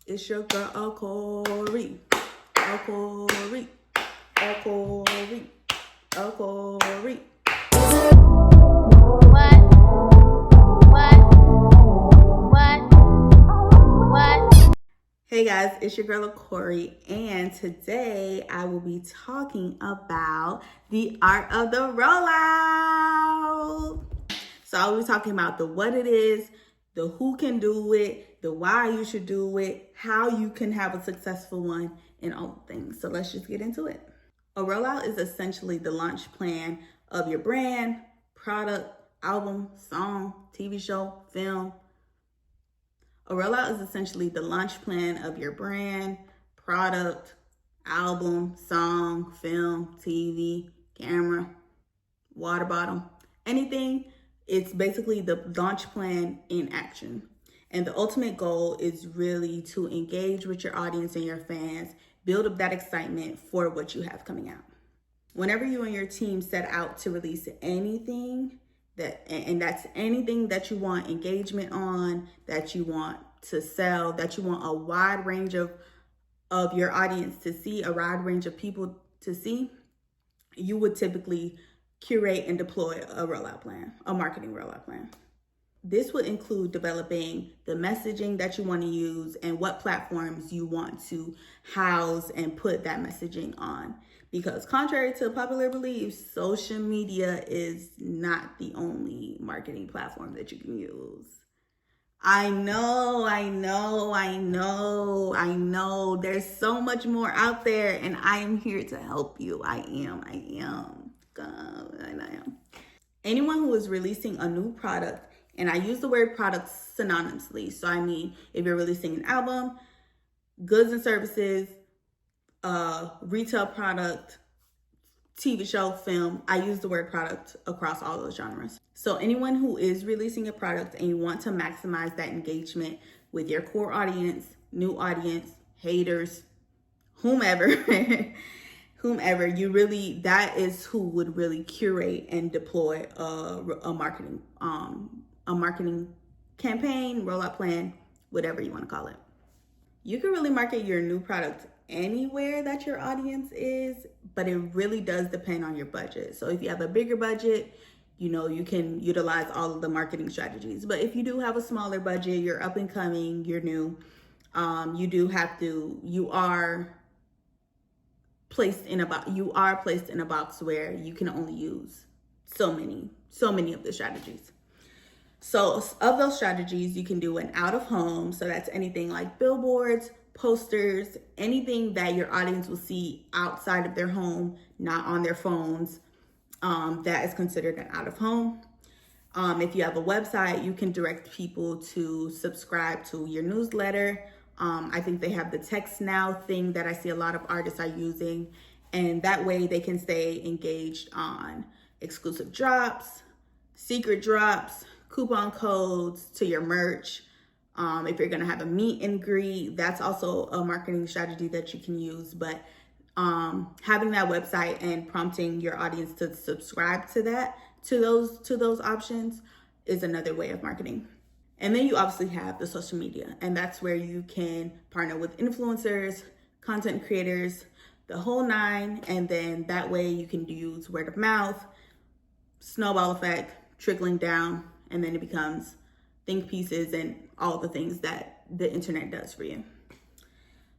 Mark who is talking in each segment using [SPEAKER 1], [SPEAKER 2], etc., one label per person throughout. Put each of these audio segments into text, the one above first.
[SPEAKER 1] It's your girl, Acori. Acori. Acori. Acori. Hey guys, it's your girl Acori, and today I will be talking about the art of the rollout. So I will be talking about the what it is, the who can do it, the why you should do it, how you can have a successful one, and all things. So let's just get into it. A rollout is essentially the launch plan of your brand, product, album, song, TV show, film. A rollout is essentially the launch plan of your brand, product, album, song, film, TV, camera, water bottle, anything. It's basically the launch plan in action. And the ultimate goal is really to engage with your audience and your fans, build up that excitement for what you have coming out. Whenever you and your team set out to release anything, that's anything that you want engagement on, that you want to sell, that you want a wide range of your audience to see, a wide range of people to see, you would typically curate and deploy a rollout plan, a marketing rollout plan. This would include developing the messaging that you want to use and what platforms you want to house and put that messaging on. Because contrary to popular beliefs, social media is not the only marketing platform that you can use. I know. There's so much more out there, and I am here to help you. I am. Anyone who is releasing a new product, and I use the word product synonymously. So I mean, if you're releasing an album, goods and services, retail product, TV show, film, I use the word product across all those genres. So anyone who is releasing a product and you want to maximize that engagement with your core audience, new audience, haters, whomever, that is who would really curate and deploy a marketing campaign, rollout plan, whatever you want to call it. You can really market your new product anywhere that your audience is, but it really does depend on your budget. So if you have a bigger budget, you can utilize all of the marketing strategies. But if you do have a smaller budget, you're up and coming, you're new, you are placed in a box where you can only use so many of the strategies. So of those strategies, you can do an out of home. So that's anything like billboards, posters, anything that your audience will see outside of their home, not on their phones. That is considered an out of home. If you have a website, you can direct people to subscribe to your newsletter. I think they have the text now thing that I see a lot of artists are using. And that way they can stay engaged on exclusive drops, secret drops, coupon codes to your merch. If you're gonna have a meet and greet, that's also a marketing strategy that you can use. But having that website and prompting your audience to subscribe to those options is another way of marketing. And then you obviously have the social media, and that's where you can partner with influencers, content creators, the whole nine. And then that way you can use word of mouth, snowball effect, trickling down, and then it becomes think pieces and all the things that the internet does for you.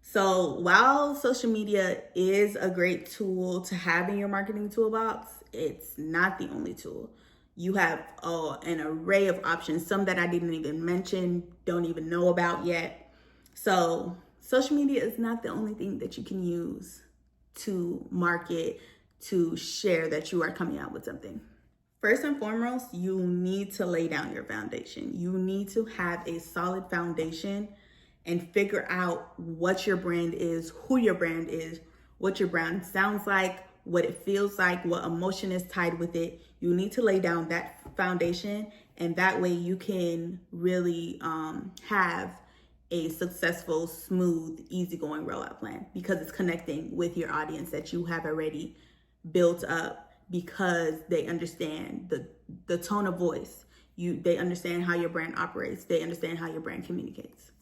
[SPEAKER 1] So while social media is a great tool to have in your marketing toolbox, it's not the only tool. You have an array of options, some that I didn't even mention, don't even know about yet. So social media is not the only thing that you can use to market, to share that you are coming out with something. First and foremost, you need to lay down your foundation. You need to have a solid foundation and figure out what your brand is, who your brand is, what your brand sounds like, what it feels like, what emotion is tied with it. You need to lay down that foundation, and that way you can really have a successful, smooth, easygoing rollout plan, because it's connecting with your audience that you have already built up, because they understand the tone of voice. They understand how your brand operates. They understand how your brand communicates.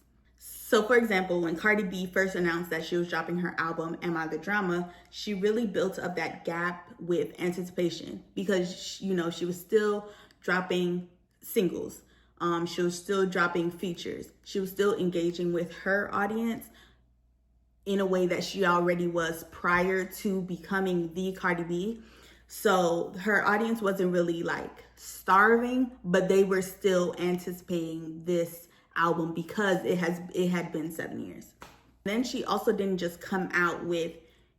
[SPEAKER 1] So for example, when Cardi B first announced that she was dropping her album, Am I the Drama, she really built up that gap with anticipation because, you know, she was still dropping singles. She was still dropping features. She was still engaging with her audience in a way that she already was prior to becoming the Cardi B. So her audience wasn't really like starving, but they were still anticipating this album because it had been 7 years. Then she also didn't just come out with,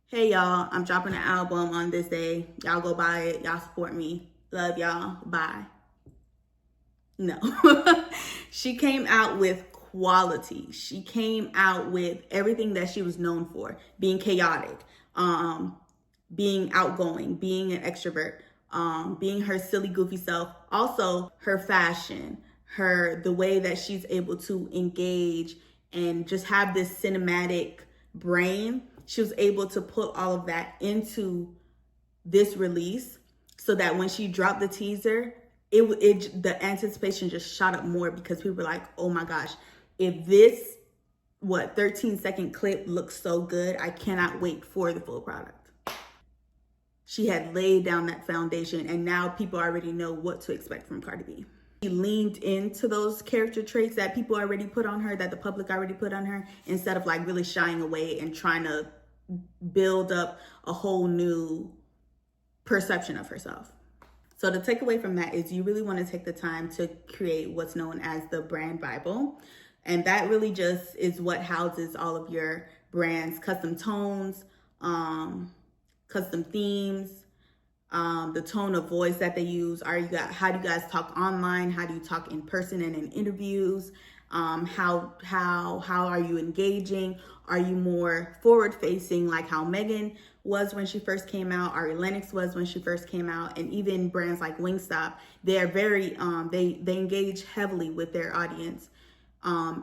[SPEAKER 1] hey y'all, I'm dropping an album on this day. Y'all go buy it. Y'all support me. Love y'all. Bye. No. She came out with quality. She came out with everything that she was known for, being chaotic, being outgoing, being an extrovert, being her silly, goofy self. Also, her fashion, the way that she's able to engage and just have this cinematic brain. She was able to put all of that into this release so that when she dropped the teaser, the anticipation just shot up more because people were like, oh my gosh, if this 13-second clip looks so good, I cannot wait for the full product. She had laid down that foundation, and now people already know what to expect from Cardi B. She leaned into those character traits that people already put on her, that the public already put on her, instead of like really shying away and trying to build up a whole new perception of herself. So the takeaway from that is you really want to take the time to create what's known as the brand Bible. And that really just is what houses all of your brand's custom tones, custom themes, the tone of voice that they use. How do you guys talk online? How do you talk in person and in interviews? How are you engaging? Are you more forward facing like how Megan was when she first came out, Ari Lennox was when she first came out, and even brands like Wingstop, they are very, they engage heavily with their audience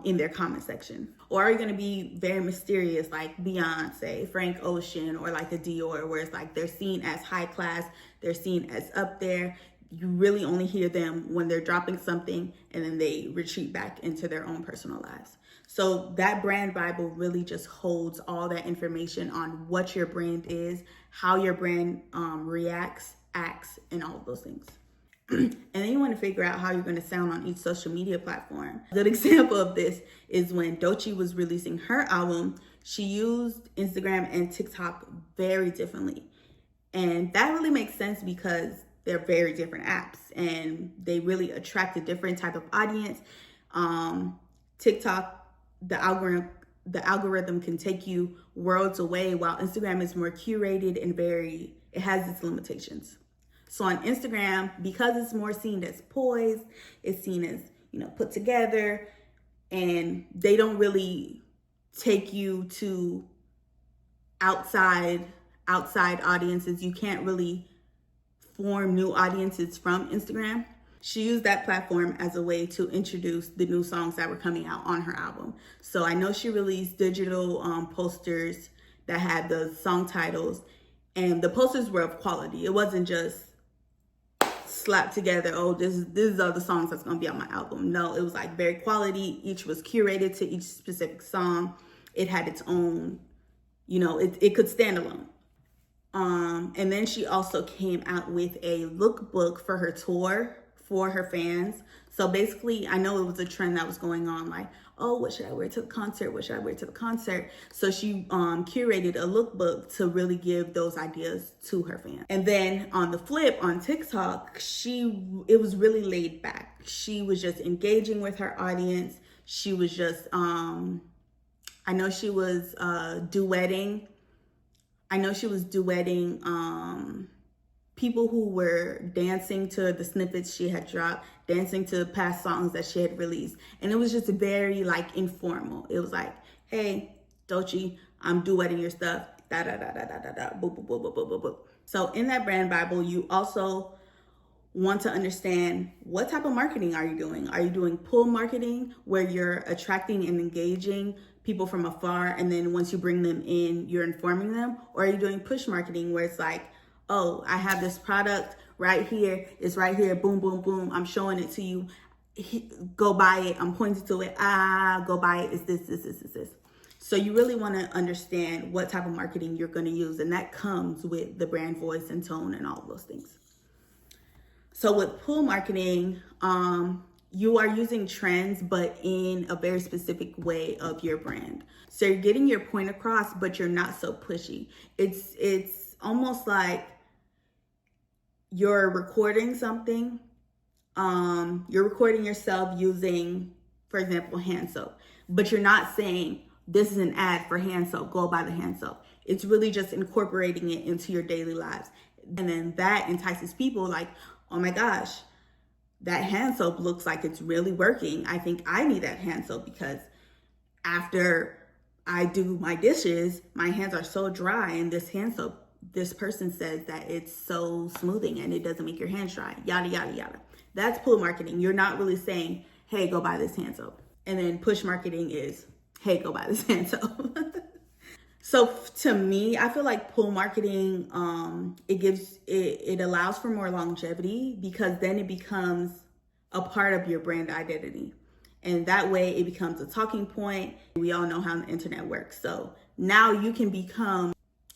[SPEAKER 1] in their comment section. Or are you gonna be very mysterious like Beyonce, Frank Ocean, or like a Dior, where it's like they're seen as high class, they're seen as up there. You really only hear them when they're dropping something and then they retreat back into their own personal lives. So that brand Bible really just holds all that information on what your brand is, how your brand reacts, acts, and all of those things. And then you want to figure out how you're going to sound on each social media platform. A good example of this is when Doechii was releasing her album, she used Instagram and TikTok very differently. And that really makes sense because they're very different apps and they really attract a different type of audience. TikTok, the algorithm can take you worlds away, while Instagram is more curated and it has its limitations. So on Instagram, because it's more seen as poised, it's seen as, put together, and they don't really take you to outside audiences. You can't really form new audiences from Instagram. She used that platform as a way to introduce the new songs that were coming out on her album. So I know she released digital posters that had the song titles, and the posters were of quality. It wasn't just slapped together, oh, this is all the songs that's gonna be on my album. No, it was like very quality. Each was curated to each specific song. It had its own, it could stand alone. And then she also came out with a lookbook for her tour for her fans. So basically, I know it was a trend that was going on, like, oh, what should I wear to the concert? What should I wear to the concert? So she curated a lookbook to really give those ideas to her fans. And then on the flip, on TikTok, it was really laid back. She was just engaging with her audience. She was just, I know she was duetting people who were dancing to the snippets she had dropped, dancing to past songs that she had released. And it was just very like informal. It was like, hey, Doechii, I'm duetting your stuff, da da da da da da da, boop, boop, boop, boop, boop, boop, boop. So in that brand Bible, you also want to understand what type of marketing are you doing? Are you doing pull marketing where you're attracting and engaging people from afar, and then once you bring them in, you're informing them? Or are you doing push marketing where it's like, oh, I have this product right here, it's right here, boom, boom, boom, I'm showing it to you. go buy it. I'm pointing to it. Go buy it. It's this. So you really want to understand what type of marketing you're going to use. And that comes with the brand voice and tone and all of those things. So with pull marketing, you are using trends, but in a very specific way of your brand. So you're getting your point across, but you're not so pushy. It's almost like you're recording something. You're recording yourself using, for example, hand soap, but you're not saying this is an ad for hand soap, go buy the hand soap. It's really just incorporating it into your daily lives. And then that entices people like, oh my gosh, that hand soap looks like it's really working. I think I need that hand soap because after I do my dishes, my hands are so dry, and this hand soap, this person says that it's so smoothing and it doesn't make your hands dry, yada, yada, yada. That's pull marketing. You're not really saying, hey, go buy this hand soap. And then push marketing is, hey, go buy this hand soap. So to me, I feel like pull marketing, it allows for more longevity, because then it becomes a part of your brand identity. And that way it becomes a talking point. We all know how the internet works. So now you can become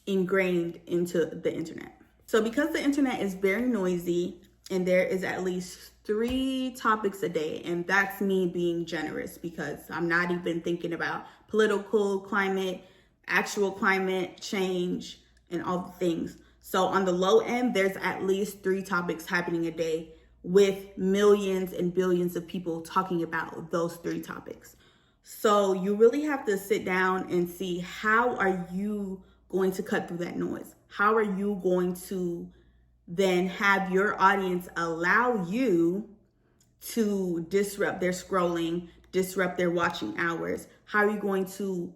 [SPEAKER 1] ingrained into the internet. So because the internet is very noisy and there is at least 3 topics a day, and that's me being generous because I'm not even thinking about political climate, actual climate change, and all the things. So on the low end, there's at least 3 topics happening a day with millions and billions of people talking about those 3 topics. So you really have to sit down and see, how are you going to cut through that noise? How are you going to then have your audience allow you to disrupt their scrolling, disrupt their watching hours? How are you going to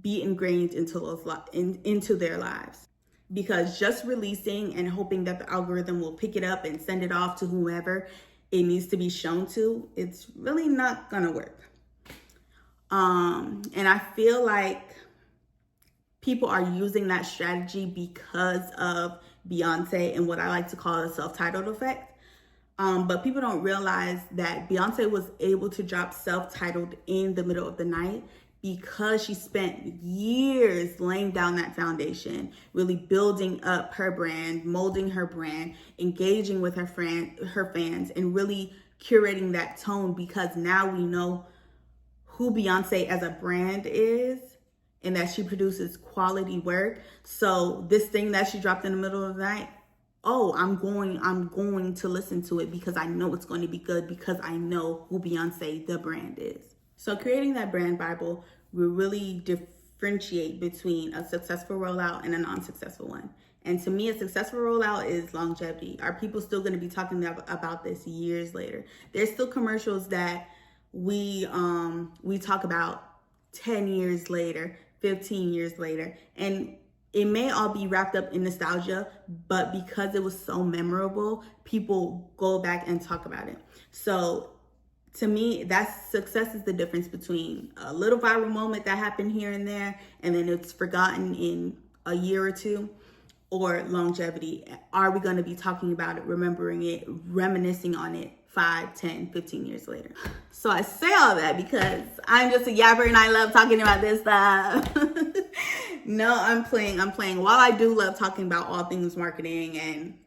[SPEAKER 1] be ingrained into their lives? Because just releasing and hoping that the algorithm will pick it up and send it off to whoever it needs to be shown to, it's really not gonna work. And I feel like people are using that strategy because of Beyonce and what I like to call the self-titled effect. But people don't realize that Beyonce was able to drop self-titled in the middle of the night because she spent years laying down that foundation, really building up her brand, molding her brand, engaging with her fans, and really curating that tone, because now we know who Beyonce as a brand is and that she produces quality work. So this thing that she dropped in the middle of the night, oh, I'm going to listen to it because I know it's going to be good, because I know who Beyonce, the brand, is. So creating that brand Bible will really differentiate between a successful rollout and a non-successful one. And to me, a successful rollout is longevity. Are people still going to be talking about this years later? There's still commercials that we talk about 10 years later, 15 years later, and it may all be wrapped up in nostalgia, but because it was so memorable, people go back and talk about it. So to me, that's success is the difference between a little viral moment that happened here and there, and then it's forgotten in a year or two, or longevity. Are we going to be talking about it, remembering it, reminiscing on it 5, 10, 15 years later? So I say all that because I'm just a yapper and I love talking about this stuff. No, I'm playing. While I do love talking about all things marketing and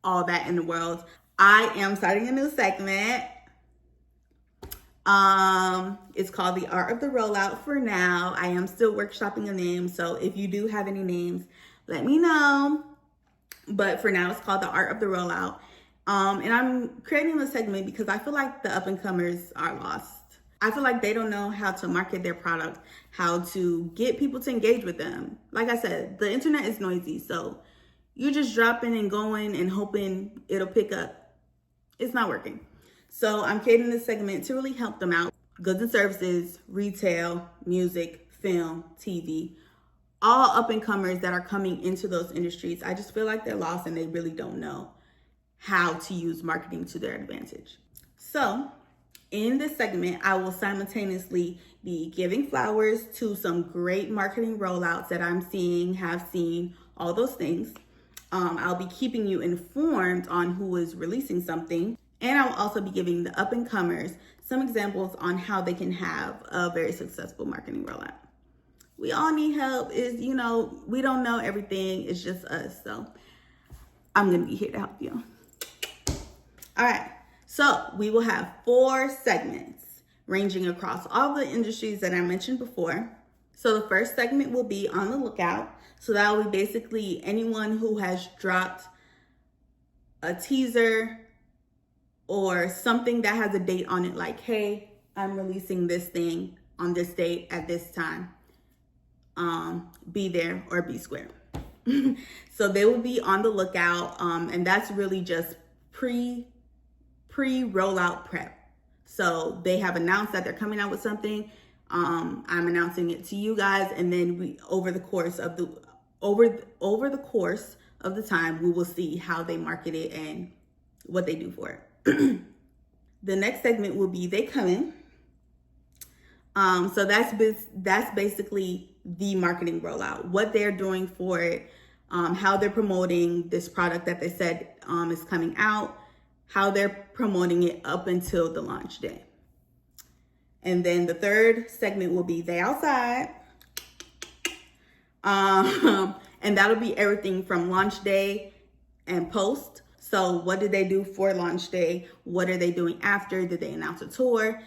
[SPEAKER 1] all that in the world, I am starting a new segment. It's called The Art of the Rollout for now. I am still workshopping a name, so if you do have any names, let me know. But for now, it's called The Art of the Rollout. And I'm creating this segment because I feel like the up-and-comers are lost. I feel like they don't know how to market their product, how to get people to engage with them. Like I said, the internet is noisy, so you're just dropping and going and hoping it'll pick up. It's not working. So I'm creating this segment to really help them out. Goods and services, retail, music, film, TV, all up-and-comers that are coming into those industries. I just feel like they're lost and they really don't know how to use marketing to their advantage. So in this segment, I will simultaneously be giving flowers to some great marketing rollouts that I'm seeing, have seen, all those things. I'll be keeping you informed on who is releasing something. And I will also be giving the up-and-comers some examples on how they can have a very successful marketing rollout. We all need help. We don't know everything. It's just us. So I'm going to be here to help you. All right. So we will have 4 segments ranging across all the industries that I mentioned before. So the first segment will be on the lookout. So that will be basically anyone who has dropped a teaser or something that has a date on it, like, hey, I'm releasing this thing on this date at this time. Be there or be square. So they will be on the lookout, and that's really just pre-rollout prep. So they have announced that they're coming out with something. I'm announcing it to you guys, and then over the course of the time, we will see how they market it and what they do for it. The next segment will be they coming. So that's basically the marketing rollout, what they're doing for it, how they're promoting this product that they said is coming out, how they're promoting it up until the launch day. And then the third segment will be they outside. And that'll be everything from launch day and post. So what did they do for launch day? What are they doing after? Did they announce a tour?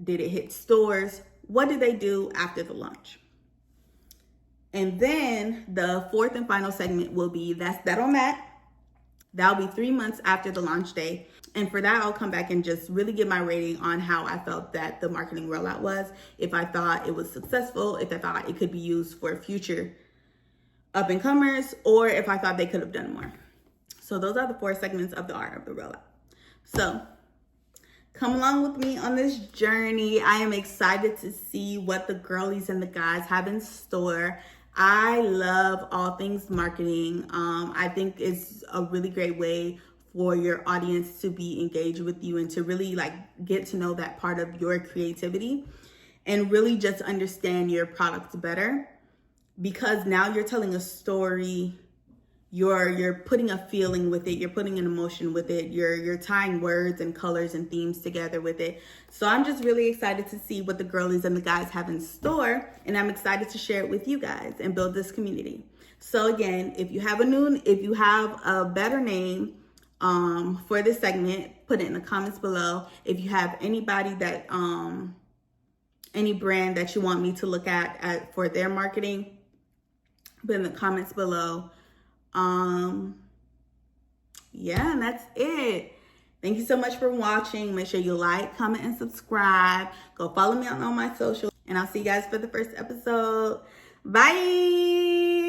[SPEAKER 1] Did it hit stores? What did they do after the launch? And then the fourth and final segment will be that's that on that. That'll be 3 months after the launch day. And for that, I'll come back and just really give my rating on how I felt that the marketing rollout was. If I thought it was successful, if I thought it could be used for future up-and-comers, or if I thought they could have done more. So those are the 4 segments of the art of the rollout. So come along with me on this journey. I am excited to see what the girlies and the guys have in store. I love all things marketing. I think it's a really great way for your audience to be engaged with you and to really get to know that part of your creativity and really just understand your products better, because now you're telling a story. You're putting a feeling with it. You're putting an emotion with it. You're tying words and colors and themes together with it. So I'm just really excited to see what the girlies and the guys have in store. And I'm excited to share it with you guys and build this community. So again, if you have a better name for this segment, put it in the comments below. If you have anybody that, any brand that you want me to look at for their marketing, put in the comments below. Yeah, and that's it. Thank you so much for watching. Make sure you like, comment, and subscribe. Go follow me on all my socials, and I'll see you guys for the first episode. Bye.